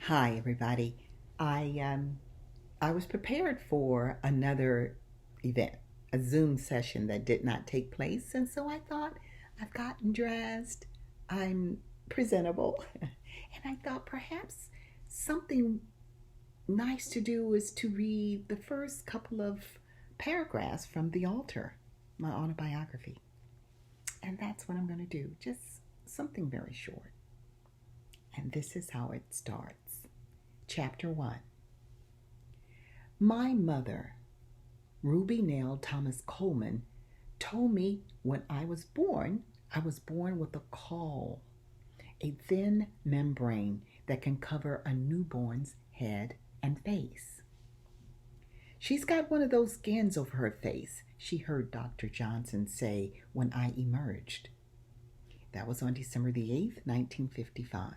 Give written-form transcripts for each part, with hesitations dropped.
Hi, everybody. I was prepared for another event, a Zoom session that did not take place, and so I thought I've gotten dressed, I'm presentable, and I thought perhaps something nice to do is to read the first couple of paragraphs from The Altar, my autobiography. And that's what I'm going to do, just something very short. And this is how it starts. Chapter 1. My mother, Ruby Nell Thomas Coleman, told me when I was born with a caul, a thin membrane that can cover a newborn's head and face. She's got one of those skins over her face, she heard Dr. Johnson say when I emerged. That was on December the 8th, 1955.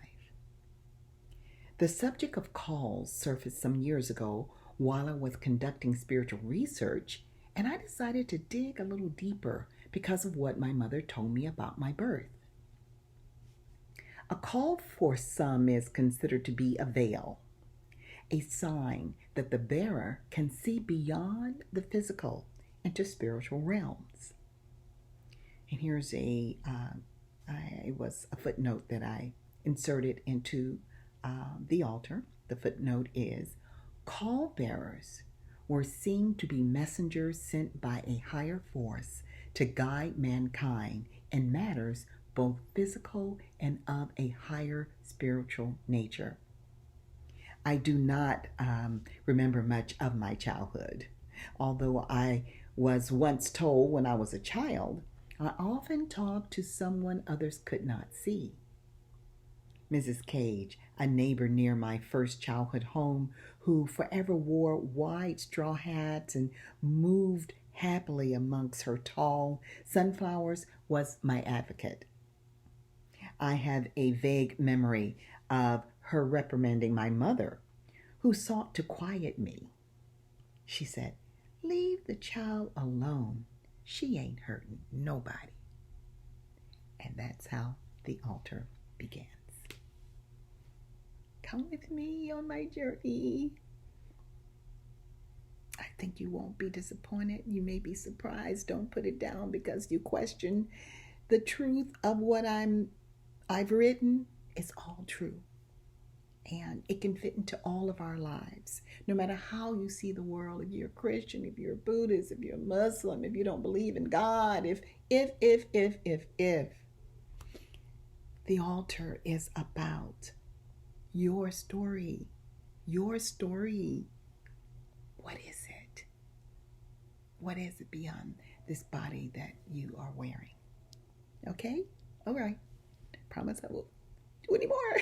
The subject of calls surfaced some years ago while I was conducting spiritual research, and I decided to dig a little deeper because of what my mother told me about my birth. A call for some is considered to be a veil, a sign that the bearer can see beyond the physical into spiritual realms. And here's it was a footnote that I inserted into the altar. The footnote is, call bearers were seen to be messengers sent by a higher force to guide mankind in matters both physical and of a higher spiritual nature. I do not remember much of my childhood, although I was once told when I was a child, I often talked to someone others could not see. Mrs. Cage, a neighbor near my first childhood home, who forever wore wide straw hats and moved happily amongst her tall sunflowers, was my advocate. I have a vague memory of her reprimanding my mother, who sought to quiet me. She said, "Leave the child alone. She ain't hurting nobody." And that's how the altar began. Come with me on my journey. I think you won't be disappointed. You may be surprised. Don't put it down because you question the truth of what I've written. It's all true. And it can fit into all of our lives. No matter how you see the world, if you're a Christian, if you're a Buddhist, if you're a Muslim, if you don't believe in God, if. The altar is about your story. Your story. What is it? What is it beyond this body that you are wearing? Okay? All right. Promise I won't do any more.